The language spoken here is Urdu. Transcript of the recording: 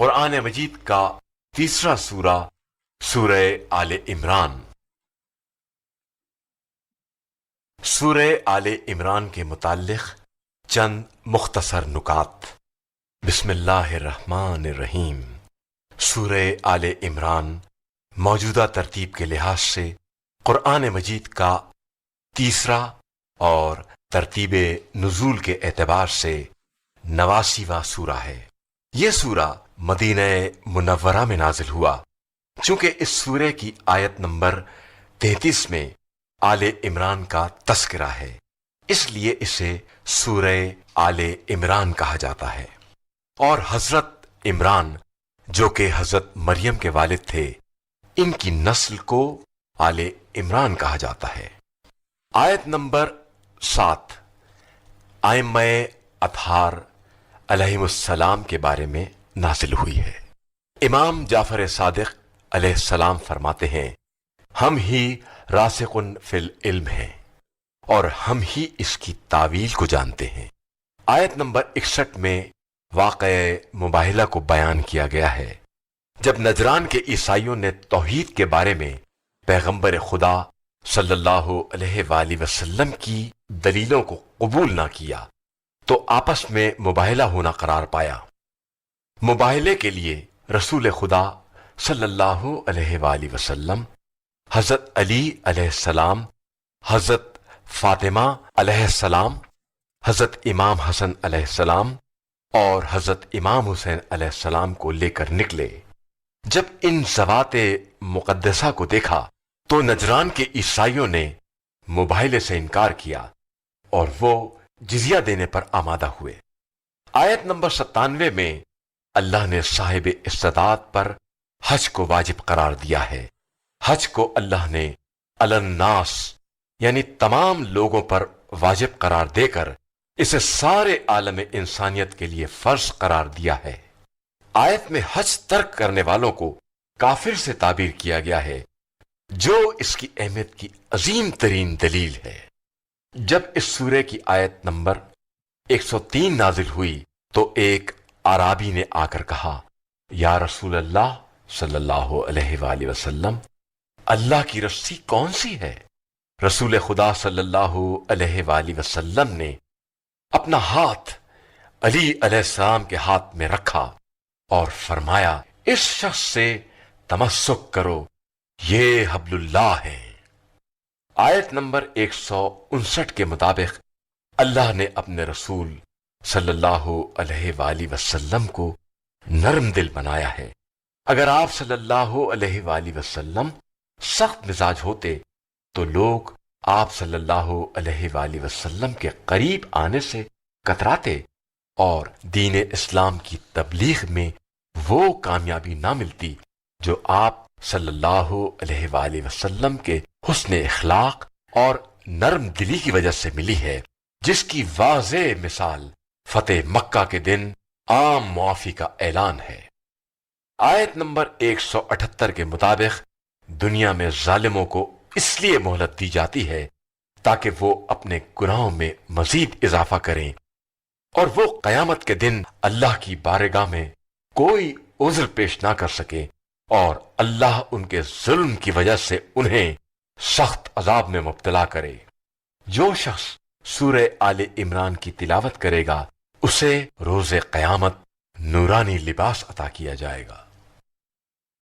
قرآن مجید کا تیسرا سورہ سورہ آل عمران۔ سورہ آل عمران کے متعلق چند مختصر نکات۔ بسم اللہ الرحمن الرحیم۔ سورہ آل عمران موجودہ ترتیب کے لحاظ سے قرآن مجید کا تیسرا اور ترتیب نزول کے اعتبار سے 89واں سورہ ہے۔ یہ سورہ مدینہ منورہ میں نازل ہوا۔ چونکہ اس سورہ کی آیت نمبر 33 میں آل عمران کا تذکرہ ہے، اس لیے اسے سورہ آل عمران کہا جاتا ہے۔ اور حضرت عمران جو کہ حضرت مریم کے والد تھے، ان کی نسل کو آل عمران کہا جاتا ہے۔ آیت نمبر 7 ائمہ اطہار علیہم السلام کے بارے میں نازل ہوئی ہے۔ امام جعفر صادق علیہ السلام فرماتے ہیں، ہم ہی راسخن فی العلم ہیں اور ہم ہی اس کی تاویل کو جانتے ہیں۔ آیت نمبر 61 میں واقعہ مباہلہ کو بیان کیا گیا ہے، جب نجران کے عیسائیوں نے توحید کے بارے میں پیغمبر خدا صلی اللہ علیہ وآلہ وسلم کی دلیلوں کو قبول نہ کیا تو آپس میں مباہلہ ہونا قرار پایا۔ مباہلے کے لیے رسول خدا صلی اللہ علیہ وآلہ وسلم، حضرت علی علیہ السلام، حضرت فاطمہ علیہ السلام، حضرت امام حسن علیہ السلام اور حضرت امام حسین علیہ السلام کو لے کر نکلے۔ جب ان ذوات مقدسہ کو دیکھا تو نجران کے عیسائیوں نے مباہلے سے انکار کیا اور وہ جزیہ دینے پر آمادہ ہوئے۔ آیت نمبر 97 میں اللہ نے صاحب استطاعت پر حج کو واجب قرار دیا ہے۔ حج کو اللہ نے علی الناس یعنی تمام لوگوں پر واجب قرار دے کر اسے سارے عالم انسانیت کے لیے فرض قرار دیا ہے۔ آیت میں حج ترک کرنے والوں کو کافر سے تعبیر کیا گیا ہے، جو اس کی اہمیت کی عظیم ترین دلیل ہے۔ جب اس سورہ کی آیت نمبر 103 نازل ہوئی تو ایک اعرابی نے آ کر کہا، یا رسول اللہ صلی اللہ علیہ وآلہ وسلم، اللہ کی رسی کون سی ہے؟ رسول خدا صلی اللہ علیہ وآلہ وسلم نے اپنا ہاتھ علی علیہ السلام کے ہاتھ میں رکھا اور فرمایا، اس شخص سے تمسک کرو، یہ حبل اللہ ہے۔ آیت نمبر 159 کے مطابق اللہ نے اپنے رسول صلی اللہ علیہ وآلہ وسلم کو نرم دل بنایا ہے۔ اگر آپ صلی اللہ علیہ وآلہ وسلم سخت مزاج ہوتے تو لوگ آپ صلی اللہ علیہ وآلہ وسلم کے قریب آنے سے کتراتے اور دین اسلام کی تبلیغ میں وہ کامیابی نہ ملتی جو آپ صلی اللہ علیہ وآلہ وسلم کے حسن اخلاق اور نرم دلی کی وجہ سے ملی ہے، جس کی واضح مثال فتح مکہ کے دن عام معافی کا اعلان ہے۔ آیت نمبر 178 کے مطابق دنیا میں ظالموں کو اس لیے مہلت دی جاتی ہے تاکہ وہ اپنے گناہوں میں مزید اضافہ کریں اور وہ قیامت کے دن اللہ کی بارگاہ میں کوئی عذر پیش نہ کر سکے اور اللہ ان کے ظلم کی وجہ سے انہیں سخت عذاب میں مبتلا کرے۔ جو شخص سورہ آل عمران کی تلاوت کرے گا اسے روز قیامت نورانی لباس عطا کیا جائے گا۔